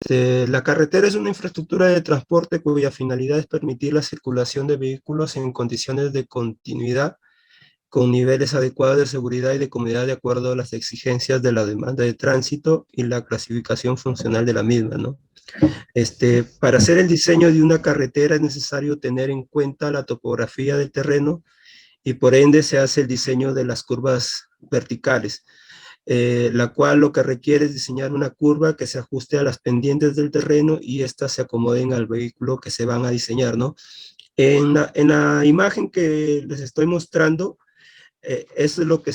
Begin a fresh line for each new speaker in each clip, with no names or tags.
La carretera es una infraestructura de transporte cuya finalidad es permitir la circulación de vehículos en condiciones de continuidad con niveles adecuados de seguridad y de comodidad de acuerdo a las exigencias de la demanda de tránsito y la clasificación funcional de la misma, ¿no? Para hacer el diseño de una carretera es necesario tener en cuenta la topografía del terreno y por ende se hace el diseño de las curvas verticales, la cual lo que requiere es diseñar una curva que se ajuste a las pendientes del terreno y éstas se acomoden al vehículo que se van a diseñar, ¿no? En la imagen que les estoy mostrando, eso es lo que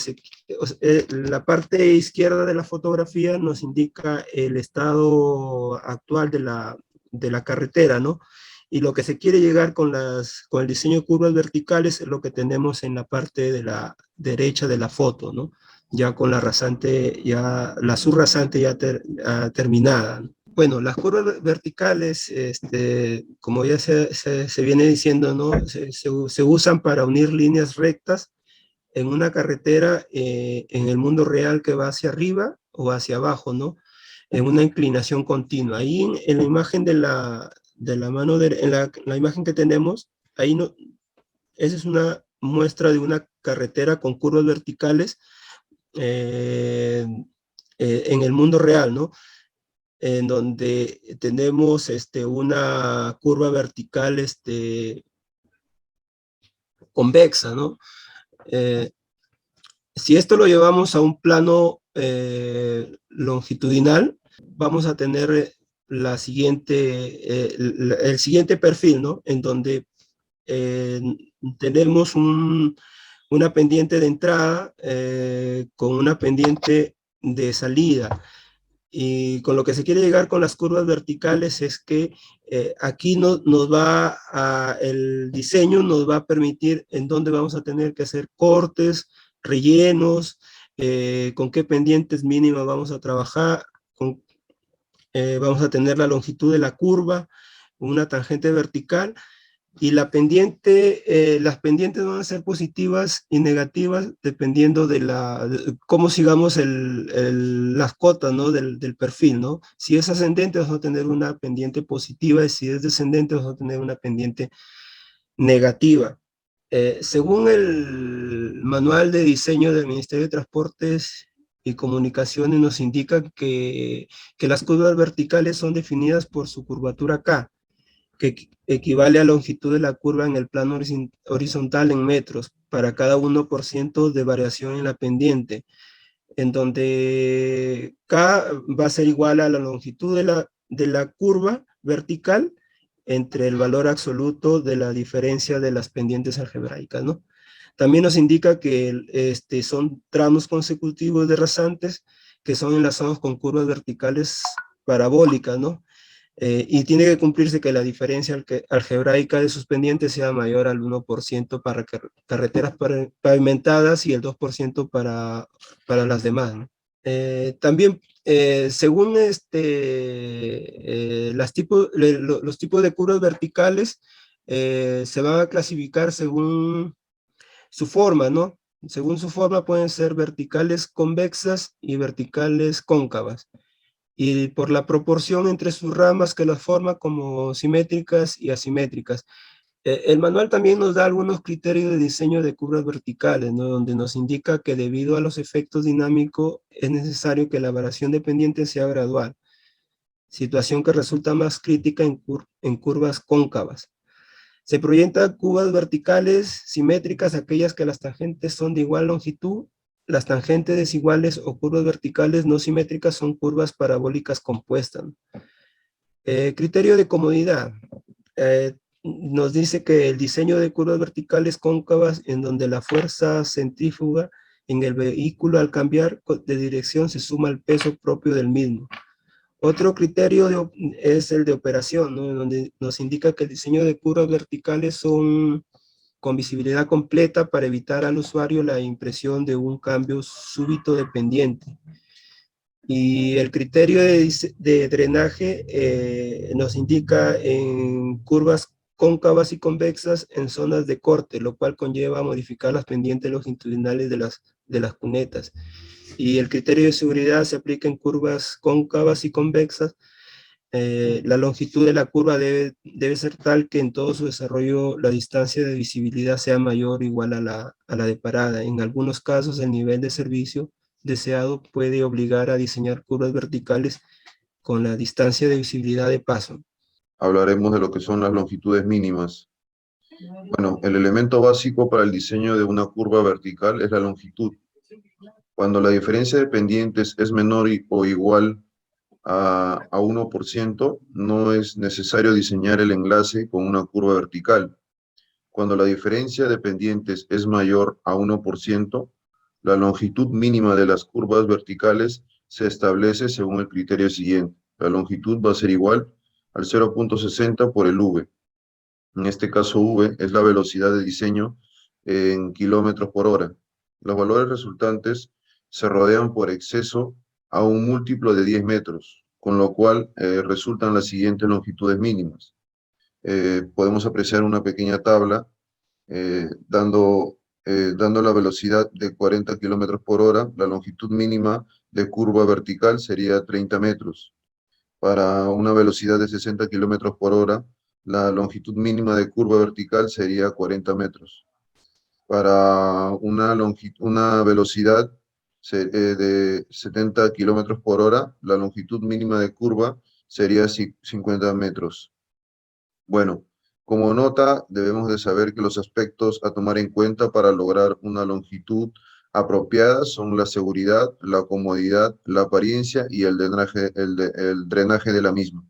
la parte izquierda de la fotografía nos indica el estado actual de la carretera, ¿no? Y lo que se quiere llegar con el diseño de curvas verticales es lo que tenemos en la parte de la derecha de la foto, ¿no? Ya con la rasante, la subrasante terminada, ¿no? Bueno, las curvas verticales, como ya se viene diciendo, ¿no? Se usan para unir líneas rectas en una carretera en el mundo real que va hacia arriba o hacia abajo, ¿no? En una inclinación continua. Ahí en la imagen de la mano, en la imagen que tenemos, ahí no, esa es una muestra de una carretera con curvas verticales en el mundo real, ¿no? En donde tenemos una curva vertical convexa, ¿no? Si esto lo llevamos a un plano longitudinal, vamos a tener el siguiente perfil, ¿no? En donde eh, tenemos una pendiente de entrada con una pendiente de salida. Y con lo que se quiere llegar con las curvas verticales es que aquí el diseño nos va a permitir en dónde vamos a tener que hacer cortes, rellenos, con qué pendientes mínimas vamos a trabajar, vamos a tener la longitud de la curva, una tangente vertical, y las pendientes van a ser positivas y negativas dependiendo de cómo sigamos las cotas, ¿no? del perfil, ¿no? Si es ascendente, vamos a tener una pendiente positiva, y si es descendente, vamos a tener una pendiente negativa. Según el manual de diseño del Ministerio de Transportes y Comunicaciones, nos indica que las curvas verticales son definidas por su curvatura K, que equivale a la longitud de la curva en el plano horizontal en metros para cada 1% de variación en la pendiente, en donde K va a ser igual a la longitud de la curva vertical entre el valor absoluto de la diferencia de las pendientes algebraicas, ¿no? También nos indica que son tramos consecutivos de rasantes que son enlazados con curvas verticales parabólicas, ¿no? Y tiene que cumplirse que la diferencia algebraica de sus pendientes sea mayor al 1% para carreteras pavimentadas y el 2% para las demás, ¿no? También, según los tipos de curvas verticales, se van a clasificar según su forma, ¿no? Según su forma pueden ser verticales convexas y verticales cóncavas, y por la proporción entre sus ramas que las forma como simétricas y asimétricas. El manual también nos da algunos criterios de diseño de curvas verticales, ¿no? Donde nos indica que debido a los efectos dinámicos es necesario que la variación de pendiente sea gradual, situación que resulta más crítica en curvas cóncavas. Se proyectan curvas verticales simétricas, aquellas que las tangentes son de igual longitud. Las tangentes desiguales o curvas verticales no simétricas son curvas parabólicas compuestas. Criterio de comodidad. Nos dice que el diseño de curvas verticales cóncavas en donde la fuerza centrífuga en el vehículo al cambiar de dirección se suma al peso propio del mismo. Otro criterio es el de operación, ¿no? Donde nos indica que el diseño de curvas verticales son con visibilidad completa para evitar al usuario la impresión de un cambio súbito de pendiente. Y el criterio de drenaje nos indica en curvas cóncavas y convexas en zonas de corte, lo cual conlleva a modificar las pendientes longitudinales de las cunetas. Y el criterio de seguridad se aplica en curvas cóncavas y convexas La longitud de la curva debe ser tal que en todo su desarrollo la distancia de visibilidad sea mayor o igual a la de parada. En algunos casos, el nivel de servicio deseado puede obligar a diseñar curvas verticales con la distancia de visibilidad de paso.
Hablaremos de lo que son las longitudes mínimas. Bueno, el elemento básico para el diseño de una curva vertical es la longitud. Cuando la diferencia de pendientes es menor o igual a 1%, no es necesario diseñar el enlace con una curva vertical. Cuando la diferencia de pendientes es mayor a 1%, la longitud mínima de las curvas verticales se establece según el criterio siguiente. La longitud va a ser igual al 0.60 por el V. En este caso, V es la velocidad de diseño en kilómetros por hora. Los valores resultantes se rodean por exceso a un múltiplo de 10 metros, con lo cual resultan las siguientes longitudes mínimas. Podemos apreciar una pequeña tabla dando la velocidad de 40 kilómetros por hora. La longitud mínima de curva vertical sería 30 metros. Para una velocidad de 60 kilómetros por hora, la longitud mínima de curva vertical sería 40 metros. Para una velocidad de 70 kilómetros por hora, la longitud mínima de curva sería 50 metros. Bueno, como nota, debemos de saber que los aspectos a tomar en cuenta para lograr una longitud apropiada son la seguridad, la comodidad, la apariencia y el drenaje de la misma.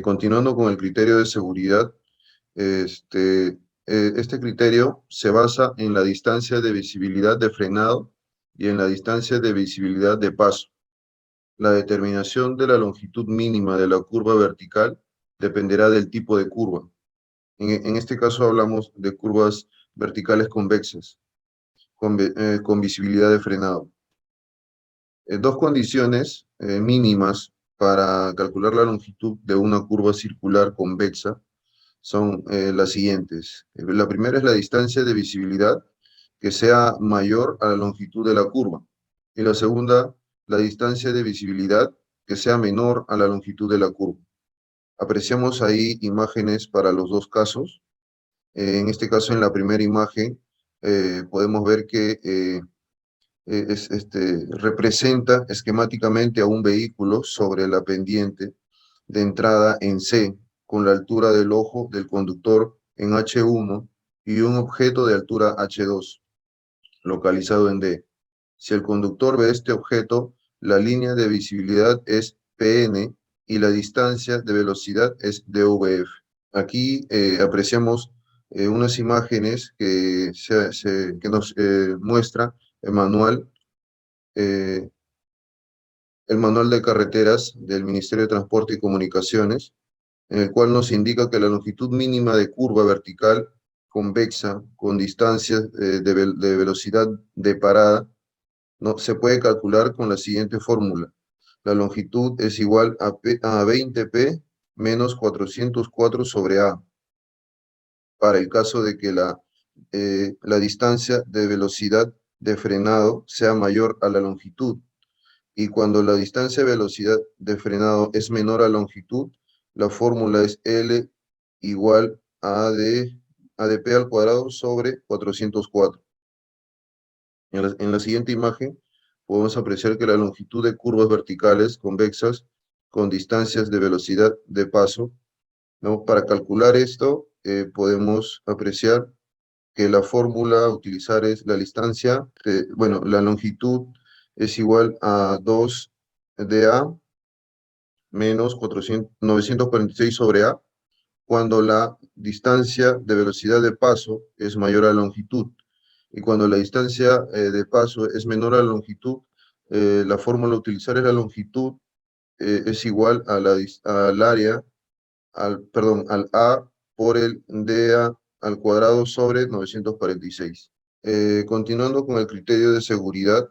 Continuando con el criterio de seguridad, este criterio se basa en la distancia de visibilidad de frenado y en la distancia de visibilidad de paso. La determinación de la longitud mínima de la curva vertical dependerá del tipo de curva. En este caso hablamos de curvas verticales convexas, con visibilidad de frenado. Dos condiciones mínimas para calcular la longitud de una curva circular convexa son las siguientes. La primera es la distancia de visibilidad que sea mayor a la longitud de la curva. Y la segunda, la distancia de visibilidad que sea menor a la longitud de la curva. Apreciamos ahí imágenes para los dos casos. En este caso, en la primera imagen, podemos ver que representa esquemáticamente a un vehículo sobre la pendiente de entrada en C, con la altura del ojo del conductor en H1 y un objeto de altura H2, localizado en D. Si el conductor ve este objeto, la línea de visibilidad es PN y la distancia de velocidad es DVF. Aquí apreciamos unas imágenes que nos muestra eh, el manual de carreteras del Ministerio de Transporte y Comunicaciones, en el cual nos indica que la longitud mínima de curva vertical convexa con distancias de velocidad de parada no, se puede calcular con la siguiente fórmula. La longitud es igual a 20p menos 404 sobre A, para el caso de que la distancia de velocidad de frenado sea mayor a la longitud. Y cuando la distancia de velocidad de frenado es menor a la longitud, la fórmula es L igual a AdP al cuadrado sobre 404. En la siguiente imagen podemos apreciar que la longitud de curvas verticales convexas con distancias de velocidad de paso, ¿no? Para calcular esto, podemos apreciar que la fórmula a utilizar es la distancia, bueno, la longitud es igual a 2 dA menos 946 sobre A, cuando la distancia de velocidad de paso es mayor a la longitud. Y cuando la distancia de paso es menor a la longitud, la fórmula a utilizar es la longitud es igual a al área, al A por el dA al cuadrado sobre 946. Continuando con el criterio de seguridad,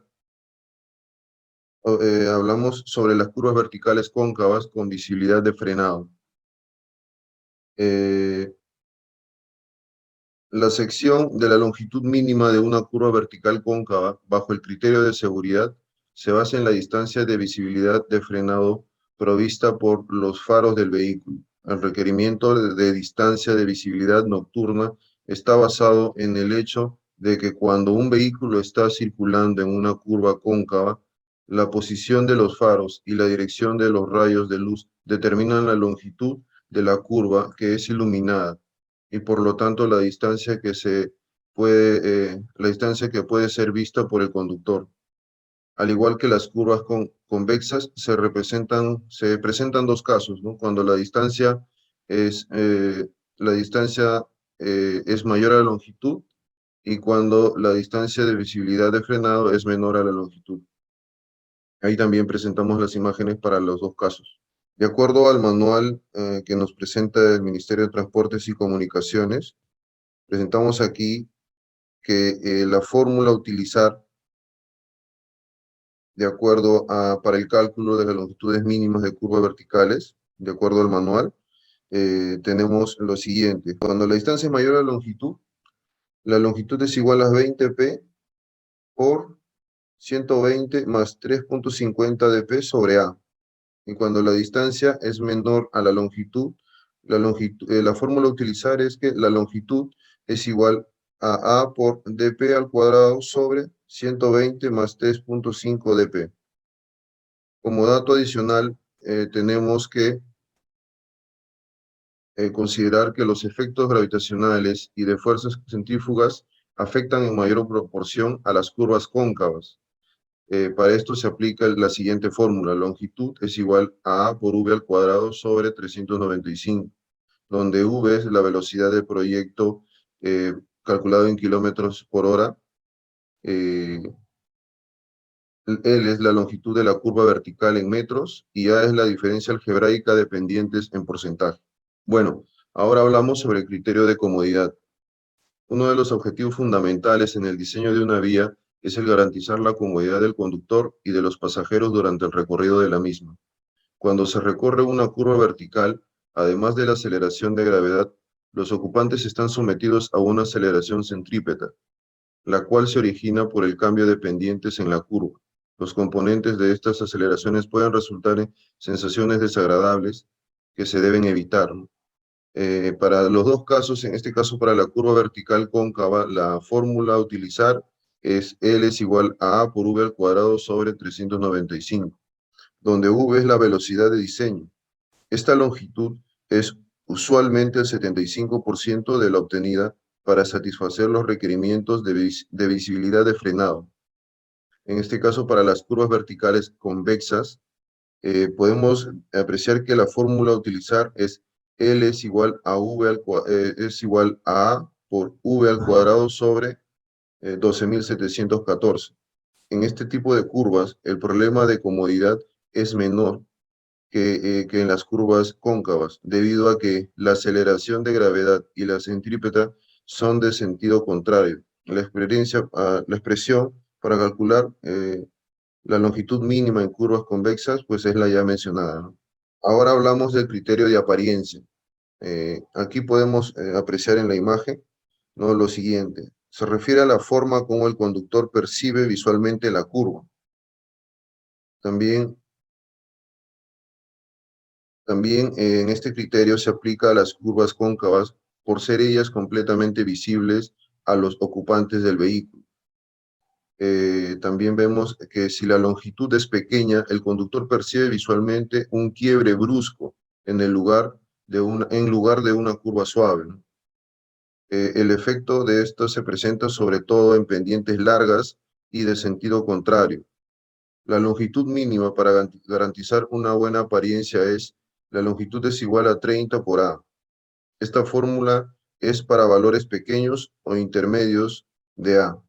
hablamos sobre las curvas verticales cóncavas con visibilidad de frenado. La sección de la longitud mínima de una curva vertical cóncava bajo el criterio de seguridad se basa en la distancia de visibilidad de frenado provista por los faros del vehículo. El requerimiento de distancia de visibilidad nocturna está basado en el hecho de que cuando un vehículo está circulando en una curva cóncava, la posición de los faros y la dirección de los rayos de luz determinan la longitud de la curva que es iluminada y por lo tanto la distancia la distancia que puede ser vista por el conductor. Al igual que las curvas convexas, se presentan dos casos, ¿no? Cuando es, eh, la distancia es mayor a la longitud y cuando la distancia de visibilidad de frenado es menor a la longitud. Ahí también presentamos las imágenes para los dos casos. De acuerdo al manual que nos presenta el Ministerio de Transportes y Comunicaciones, presentamos aquí que la fórmula a utilizar para el cálculo de las longitudes mínimas de curvas verticales, de acuerdo al manual, tenemos lo siguiente. Cuando la distancia es mayor a la longitud es igual a 20p por 120 más 3.50 dp sobre a. Y cuando la distancia es menor a la fórmula a utilizar es que la longitud es igual a por dp al cuadrado sobre 120 más 3.5 dp. Como dato adicional, tenemos que considerar que los efectos gravitacionales y de fuerzas centrífugas afectan en mayor proporción a las curvas cóncavas. Para esto se aplica la siguiente fórmula. Longitud es igual a A por V al cuadrado sobre 395, donde V es la velocidad de proyecto calculado en kilómetros por hora. L es la longitud de la curva vertical en metros y A es la diferencia algebraica de pendientes en porcentaje. Bueno, ahora hablamos sobre el criterio de comodidad. Uno de los objetivos fundamentales en el diseño de una vía es el garantizar la comodidad del conductor y de los pasajeros durante el recorrido de la misma. Cuando se recorre una curva vertical, además de la aceleración de gravedad, los ocupantes están sometidos a una aceleración centrípeta, la cual se origina por el cambio de pendientes en la curva. Los componentes de estas aceleraciones pueden resultar en sensaciones desagradables que se deben evitar, ¿no? Para los dos casos, en este caso para la curva vertical cóncava, la fórmula a utilizar es L es igual a A por V al cuadrado sobre 395, donde V es la velocidad de diseño. Esta longitud es usualmente el 75% de la obtenida para satisfacer los requerimientos de visibilidad de frenado. En este caso, para las curvas verticales convexas, podemos apreciar que la fórmula a utilizar es L es igual a es igual a A por V al cuadrado sobre 12.714. En este tipo de curvas, el problema de comodidad es menor que en las curvas cóncavas, debido a que la aceleración de gravedad y la centrípeta son de sentido contrario. La expresión para calcular la longitud mínima en curvas convexas, pues es la ya mencionada, ¿no? Ahora hablamos del criterio de apariencia. Aquí podemos apreciar en la imagen, ¿no?, lo siguiente. Se refiere a la forma como el conductor percibe visualmente la curva. También en este criterio se aplica a las curvas cóncavas por ser ellas completamente visibles a los ocupantes del vehículo. También vemos que si la longitud es pequeña, el conductor percibe visualmente un quiebre brusco en lugar de una curva suave, ¿no? El efecto de esto se presenta sobre todo en pendientes largas y de sentido contrario. La longitud mínima para garantizar una buena apariencia la longitud es igual a 30 por A. Esta fórmula es para valores pequeños o intermedios de A.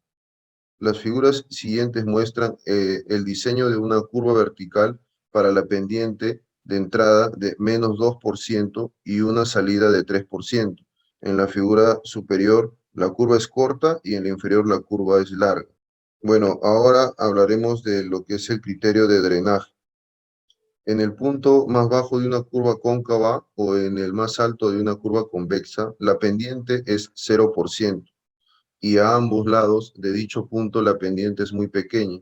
Las figuras siguientes muestran el diseño de una curva vertical para la pendiente de entrada de menos 2% y una salida de 3%. En la figura superior la curva es corta y en la inferior la curva es larga. Bueno, ahora hablaremos de lo que es el criterio de drenaje. En el punto más bajo de una curva cóncava o en el más alto de una curva convexa, la pendiente es 0%. Y a ambos lados de dicho punto la pendiente es muy pequeña.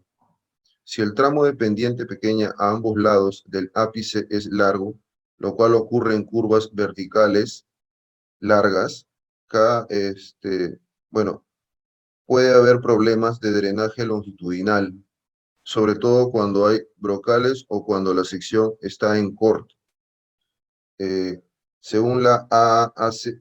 Si el tramo de pendiente pequeña a ambos lados del ápice es largo, lo cual ocurre en curvas verticales largas, bueno, puede haber problemas de drenaje longitudinal, sobre todo cuando hay brocales o cuando la sección está en corto. Según la AASHTO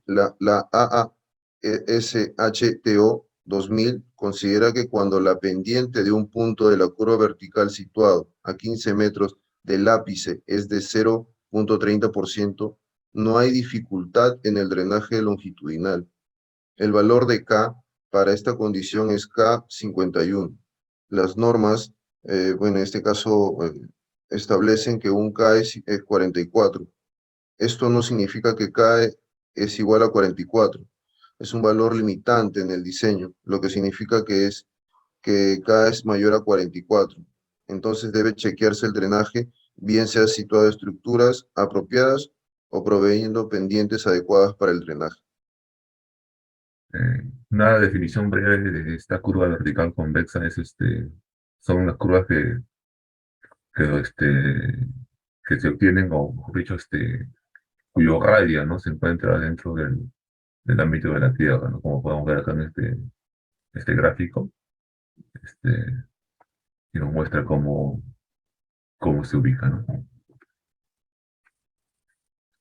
2000, considera que cuando la pendiente de un punto de la curva vertical situado a 15 metros del ápice es de 0,30%, no hay dificultad en el drenaje longitudinal. El valor de K para esta condición es K51. Las normas, bueno, en este caso, establecen que un K es 44. Esto no significa que K es igual a 44. Es un valor limitante en el diseño, lo que significa que K es mayor a 44. Entonces debe chequearse el drenaje, bien sea situado en estructuras apropiadas o proveyendo pendientes adecuadas para el drenaje.
Una definición breve de esta curva vertical convexa es son las curvas que, que se obtienen, o mejor dicho, cuyo radio, ¿no?, se encuentra dentro del ámbito de la Tierra, ¿no? Como podemos ver acá en este gráfico, este, y nos muestra cómo se ubica, ¿no?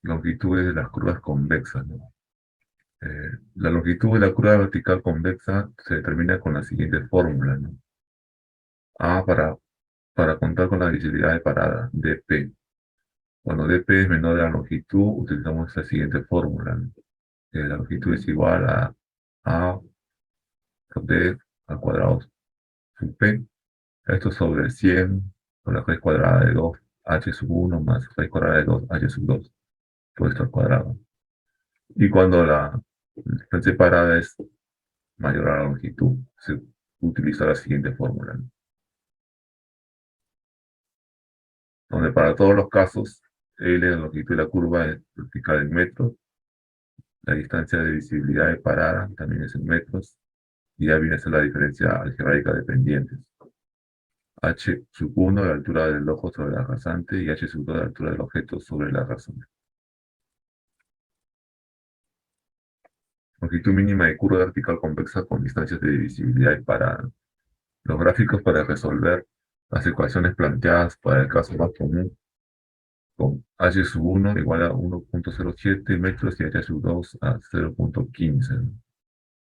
Longitudes de las curvas convexas, ¿no? La longitud de la curva vertical convexa se determina con la siguiente fórmula, ¿no? A para contar con la visibilidad de parada, dp. Cuando dp es menor a la longitud, utilizamos la siguiente fórmula, ¿no? La longitud es igual a por d al cuadrado sub p. Esto sobre 100 por la raíz cuadrada de 2h sub 1 más raíz cuadrada de 2h sub 2, todo esto al cuadrado. Y cuando la distancia parada es mayor a la longitud, se utiliza la siguiente fórmula, ¿no? Donde para todos los casos, L, la longitud de la curva, es vertical en metros, la distancia de visibilidad de parada también es en metros, y ya viene a ser la diferencia algebraica de pendientes. H sub 1 la altura del ojo sobre la rasante y H sub 2 la altura del objeto sobre la rasante. Longitud mínima de curva vertical convexa con distancias de visibilidad y parada. Los gráficos para resolver las ecuaciones planteadas para el caso más común, con H sub 1 igual a 1,07 metros y H sub 2 a 0,15. En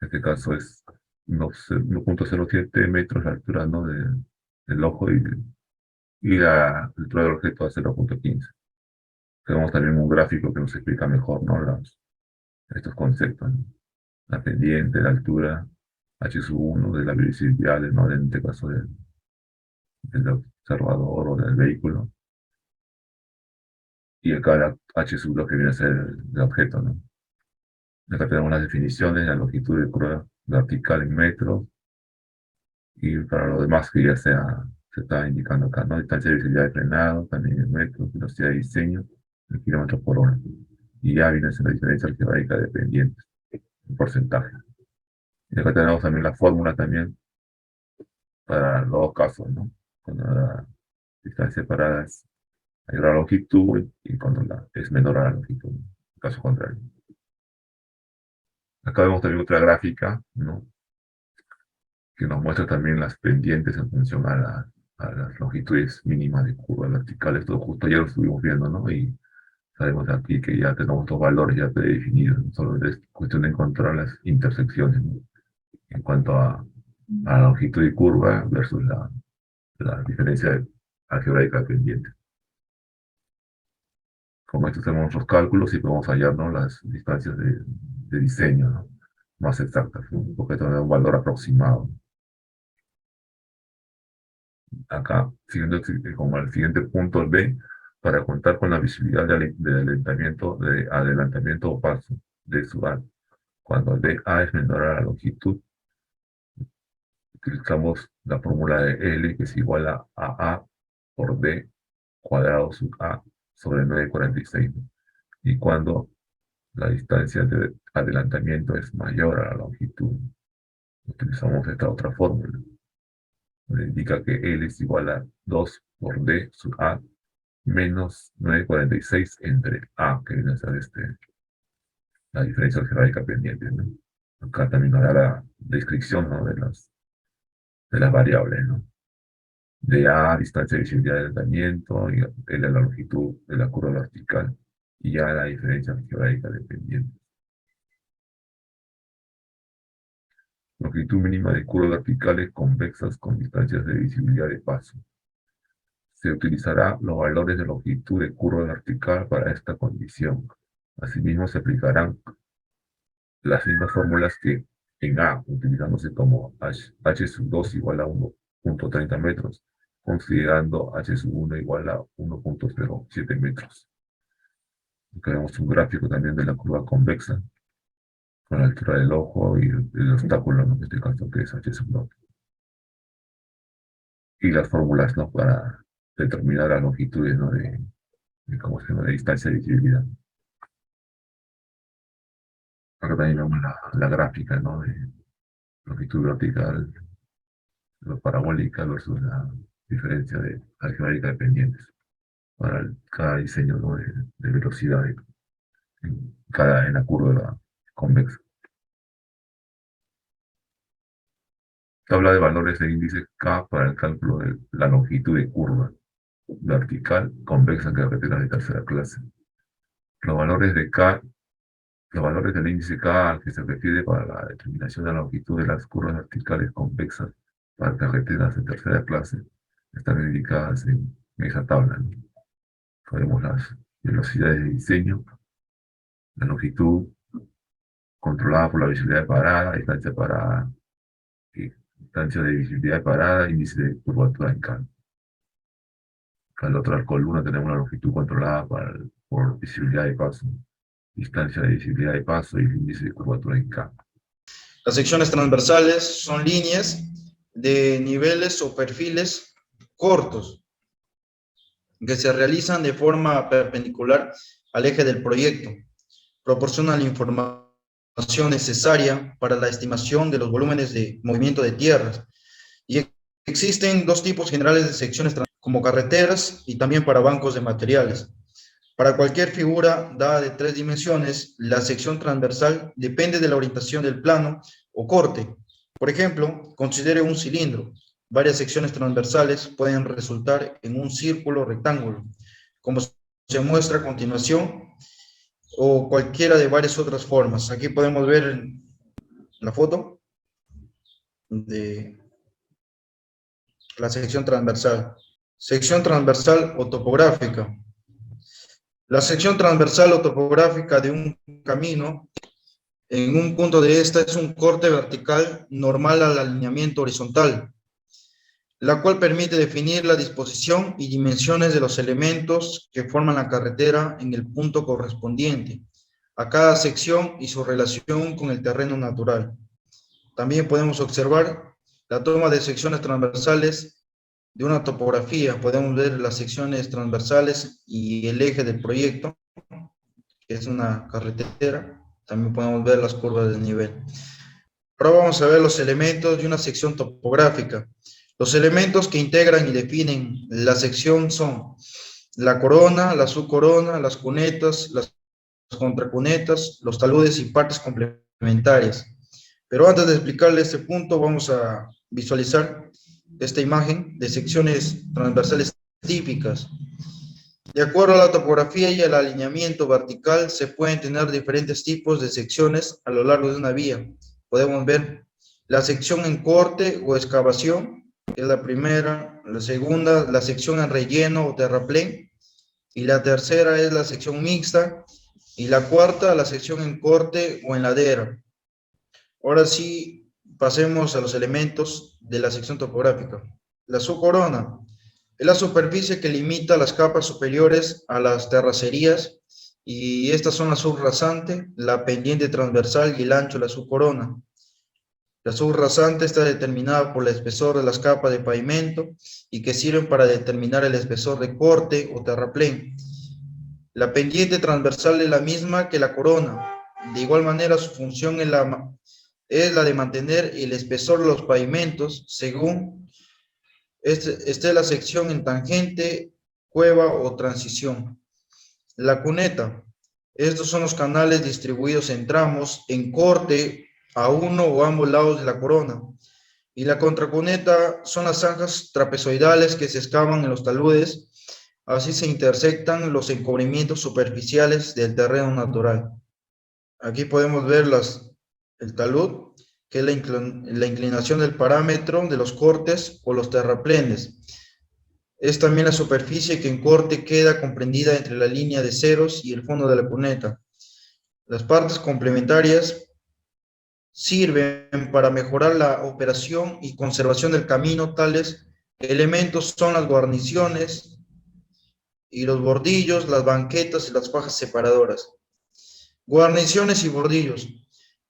este caso es 1,07 metros la altura, ¿no?, del ojo, y la altura del objeto a 0,15. Tenemos también un gráfico que nos explica mejor, ¿no?, estos conceptos, ¿no? La pendiente, la altura, H sub 1 de la visibilidad, ¿no?, en este caso del observador o del vehículo, y acá la H sub 2 que viene a ser el objeto, ¿no? Acá tenemos las definiciones, la longitud de curva vertical en metros, y para lo demás que ya se está indicando acá, ¿no? Distancia de visibilidad de frenado, también en metros, velocidad de diseño, en kilómetros por hora. Y ya viene a ser la diferencia algebraica de pendientes, en porcentaje. Y acá tenemos también la fórmula también para los dos casos, ¿no? Cuando la distancia parada es mayor a la longitud y cuando es menor a la longitud, ¿no?, caso contrario. Acá vemos también otra gráfica, ¿no?, que nos muestra también las pendientes en función a las longitudes mínimas de curva vertical. Esto justo ya lo estuvimos viendo, ¿no? Y sabemos aquí que ya tenemos estos valores ya predefinidos, ¿no? Solo es cuestión de encontrar las intersecciones, ¿no?, en cuanto a la longitud de curva versus la diferencia algebraica de pendiente. Con esto hacemos los cálculos y podemos hallar, ¿no?, las distancias de diseño, ¿no?, más exactas, ¿no?, porque esto da un valor aproximado. Acá, siguiendo como el siguiente punto B, para contar con la visibilidad de adelantamiento o paso de su A. Cuando dA es menor a la longitud, utilizamos la fórmula de L, que es igual a AA por D cuadrado sub A sobre 9,46. Y cuando la distancia de adelantamiento es mayor a la longitud, utilizamos esta otra fórmula. donde indica que L es igual a 2 por D sub A menos 9,46 entre A, que viene a ser la diferencia algebraica pendiente, ¿no? Acá también nos da la descripción, ¿no?, de las variables, ¿no? De A, distancia de visibilidad del tratamiento, y L la longitud de la curva vertical, y ya la diferencia algebraica dependiente. Longitud mínima de curvas verticales convexas con distancias de visibilidad de paso. Se utilizará los valores de longitud de curva vertical para esta condición. Asimismo, se aplicarán las mismas fórmulas que en A, utilizándose como h sub 2 igual a 1,30 metros, considerando h sub 1 igual a 1,07 metros. Acá vemos un gráfico también de la curva convexa, con la altura del ojo y el obstáculo, ¿no?, en este caso que es h sub 2. Y las fórmulas, ¿no?, para determinar las longitudes, ¿no?, ¿cómo se llama?, de distancia de visibilidad. Acá también vemos la gráfica, ¿no?, de longitud vertical, lo parabólica versus la diferencia de algebraica de pendientes para cada diseño, ¿no?, de velocidad en la curva convexa. Tabla de valores de índice K para el cálculo de la longitud de curva vertical convexa en carreteras de tercera clase. Los valores del índice K al que se refiere para la determinación de la longitud de las curvas verticales convexas para carreteras de tercera clase están indicadas en esa tabla, ¿no? Podemos las velocidades de diseño, la longitud controlada por la visibilidad de parada, distancia de parada, distancia de visibilidad de parada, índice de curvatura en K. Acá en la otra columna tenemos la longitud controlada por visibilidad de paso, distancia de visibilidad de paso y el índice de curvatura en K.
Las secciones transversales son líneas de niveles o perfiles cortos que se realizan de forma perpendicular al eje del proyecto. Proporcionan la información necesaria para la estimación de los volúmenes de movimiento de tierras. Y existen dos tipos generales de secciones como carreteras y también para bancos de materiales. Para cualquier figura dada de 3 dimensiones, la sección transversal depende de la orientación del plano o corte. Por ejemplo, considere un cilindro. Varias secciones transversales pueden resultar en un círculo o rectángulo, como se muestra a continuación, o cualquiera de varias otras formas. Aquí podemos ver la foto de la sección transversal. Sección transversal o topográfica. La sección transversal o topográfica de un camino, en un punto de esta es un corte vertical normal al alineamiento horizontal, la cual permite definir la disposición y dimensiones de los elementos que forman la carretera en el punto correspondiente a cada sección y su relación con el terreno natural. También podemos observar la toma de secciones transversales de una topografía. Podemos ver las secciones transversales y el eje del proyecto, que es una carretera. También podemos ver las curvas de nivel. Ahora vamos a ver los elementos de una sección topográfica. Los elementos que integran y definen la sección son la corona, la subcorona, las cunetas, las contracunetas, los taludes y partes complementarias. Pero antes de explicarle este punto, vamos a visualizar esta imagen de secciones transversales típicas. De acuerdo a la topografía y al alineamiento vertical, se pueden tener diferentes tipos de secciones a lo largo de una vía. Podemos ver la sección en corte o excavación, que es la primera. La segunda, la sección en relleno o terraplén. Y la tercera es la sección mixta. Y la cuarta, la sección en corte o en ladera. Ahora sí, pasemos a los elementos de la sección topográfica. La subcorona es la superficie que limita las capas superiores a las terracerías, y estas son la subrasante, la pendiente transversal y el ancho de la subcorona. La subrasante está determinada por el espesor de las capas de pavimento y que sirven para determinar el espesor de corte o terraplén. La pendiente transversal es la misma que la corona. De igual manera, su función es la de mantener el espesor de los pavimentos según Esta es la sección en tangente, cueva o transición. La cuneta. Estos son los canales distribuidos en tramos, en corte, a uno o ambos lados de la corona. Y la contracuneta son las zanjas trapezoidales que se excavan en los taludes. Así se intersectan los encubrimientos superficiales del terreno natural. Aquí podemos ver el talud, que es la inclinación del parámetro de los cortes o los terraplenes. Es también la superficie que en corte queda comprendida entre la línea de ceros y el fondo de la cuneta. Las partes complementarias sirven para mejorar la operación y conservación del camino. Tales elementos son las guarniciones y los bordillos, las banquetas y las fajas separadoras. Guarniciones y bordillos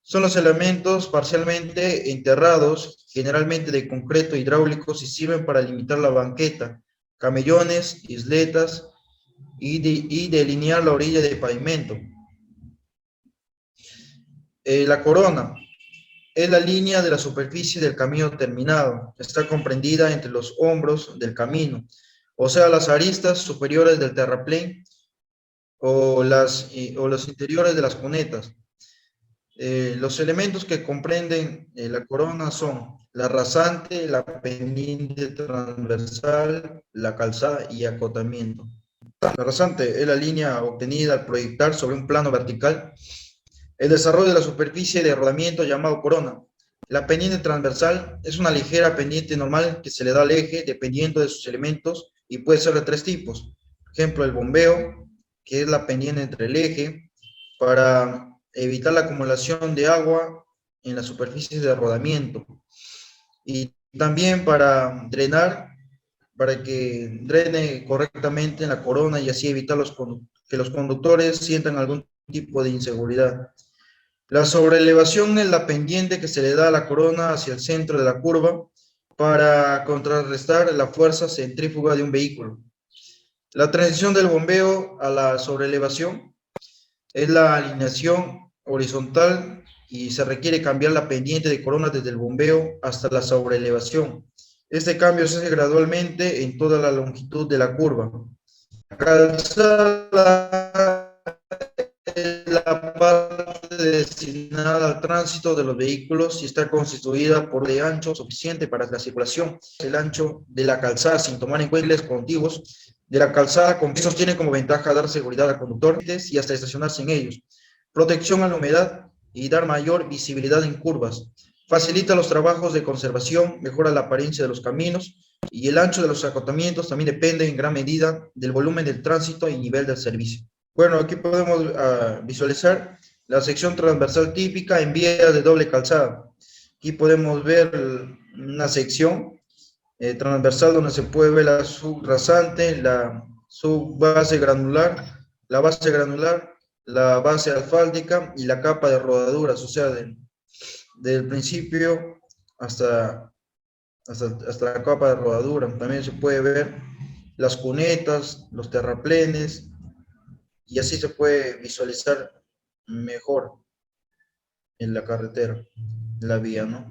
son los elementos parcialmente enterrados, generalmente de concreto hidráulicos, y sirven para limitar la banqueta, camellones, isletas y delinear la orilla de pavimento. La corona es la línea de la superficie del camino terminado. Está comprendida entre los hombros del camino, o sea, las aristas superiores del terraplén o los interiores de las cunetas. Los elementos que comprenden la corona son la rasante, la pendiente transversal, la calzada y acotamiento. La rasante es la línea obtenida al proyectar sobre un plano vertical el desarrollo de la superficie de rodamiento llamado corona. La pendiente transversal es una ligera pendiente normal que se le da al eje dependiendo de sus elementos y puede ser de tres tipos. Por ejemplo, el bombeo, que es la pendiente entre el eje, para evitar la acumulación de agua en las superficies de rodamiento. Y también para drenar, para que drene correctamente en la corona y así evitar que los conductores sientan algún tipo de inseguridad. La sobreelevación es la pendiente que se le da a la corona hacia el centro de la curva para contrarrestar la fuerza centrífuga de un vehículo. La transición del bombeo a la sobreelevación es la alineación horizontal y se requiere cambiar la pendiente de corona desde el bombeo hasta la sobreelevación. Este cambio se hace gradualmente en toda la longitud de la curva. La calzada es la parte destinada al tránsito de los vehículos y está constituida por de ancho suficiente para la circulación. El ancho de la calzada, sin tomar en cuenta los contiguos de la calzada, con pisos, tiene como ventaja dar seguridad al conductor y hasta estacionarse en ellos, protección a la humedad y dar mayor visibilidad en curvas. Facilita los trabajos de conservación, mejora la apariencia de los caminos, y el ancho de los acotamientos también depende en gran medida del volumen del tránsito y nivel del servicio. Bueno, aquí podemos visualizar la sección transversal típica en vías de doble calzada. Aquí podemos ver una sección transversal donde se puede ver la subrasante, la subbase granular, la base granular, la base asfáltica y la capa de rodaduras, o sea, del principio hasta la capa de rodadura. También se puede ver las cunetas, los terraplenes, y así se puede visualizar mejor en la carretera, en la vía, ¿no?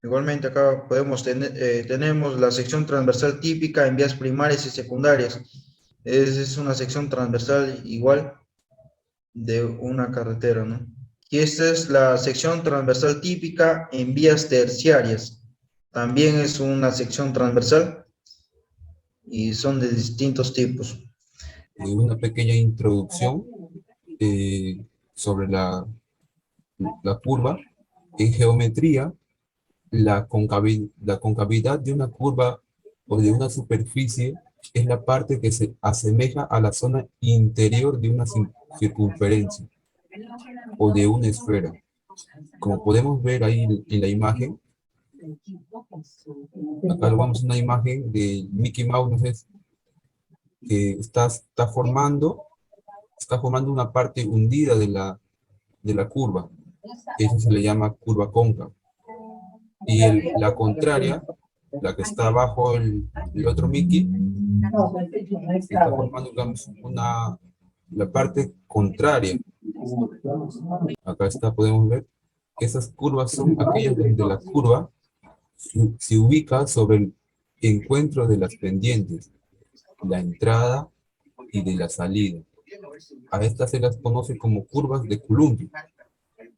Igualmente acá tenemos la sección transversal típica en vías primarias y secundarias. Es una sección transversal igual de una carretera, ¿no? Y esta es la sección transversal típica en vías terciarias. También es una sección transversal y son de distintos tipos.
Una pequeña introducción sobre la curva. En geometría, la concavidad de una curva o de una superficie es la parte que se asemeja a la zona interior de una circunferencia o de una esfera. Como podemos ver ahí en la imagen, acá vemos una imagen de Mickey Mouse, ¿no sé? Que está formando una parte hundida de la curva. Eso se le llama curva cóncava. Y la contraria, la que está abajo el otro Mickey, está formando, digamos, la parte contraria. Acá podemos ver que esas curvas son aquellas donde la curva se ubica sobre encuentro de las pendientes, la entrada y de la salida. A estas se las conoce como curvas de columpio,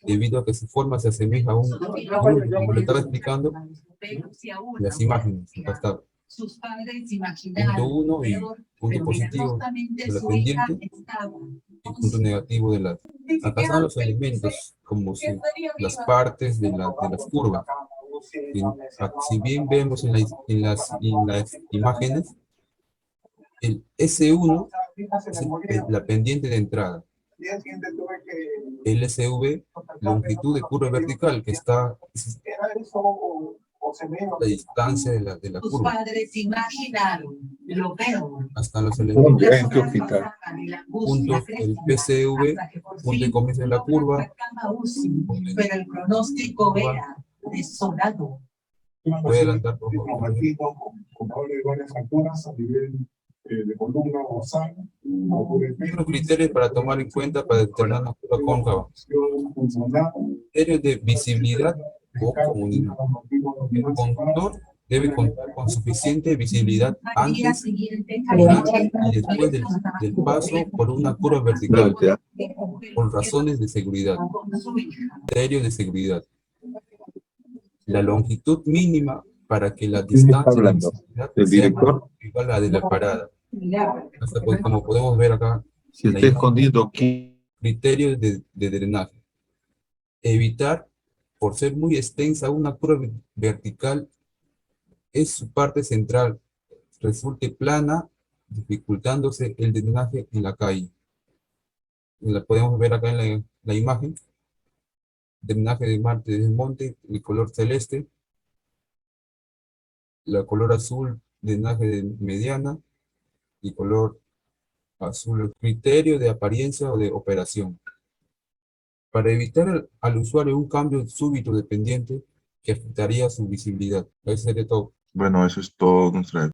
debido a que su forma se asemeja a un columpio, como le estaba explicando las imágenes. Acá está punto 1 y punto positivo de la pendiente y punto negativo de la. Acá están los elementos, como las partes de las curvas. Si bien vemos en las imágenes, el S1 es la pendiente de entrada. El SV, longitud de curva vertical, que está la distancia de la curva. Hasta los elementos. Puntos, el PCV, punto de comienzo de la curva.
Pero el pronóstico era desolado.
Voy a adelantar, por favor.
Culpable de varias alturas a nivel de columna dorsal.
Otros criterios para tomar en cuenta para determinar una curva cóncava. Criterios de visibilidad o comunidad. El conductor debe contar con suficiente visibilidad antes, durante y después del paso por una curva vertical, por razones de seguridad. Criterios de seguridad. La longitud mínima para que la distancia de visibilidad sea igual a la de la parada. Hasta como podemos ver acá,
Si está escondido,
criterios de drenaje. Evitar, por ser muy extensa, una curva vertical es su parte central, resulte plana, dificultándose el drenaje en la calle. La podemos ver acá en la imagen. Drenaje de Marte del Monte, el color celeste. La color azul, drenaje de mediana. Y color azul, el criterio de apariencia o de operación. Para evitar al usuario un cambio súbito de pendiente que afectaría su visibilidad. Eso sería todo.
bueno, eso es todo nuestra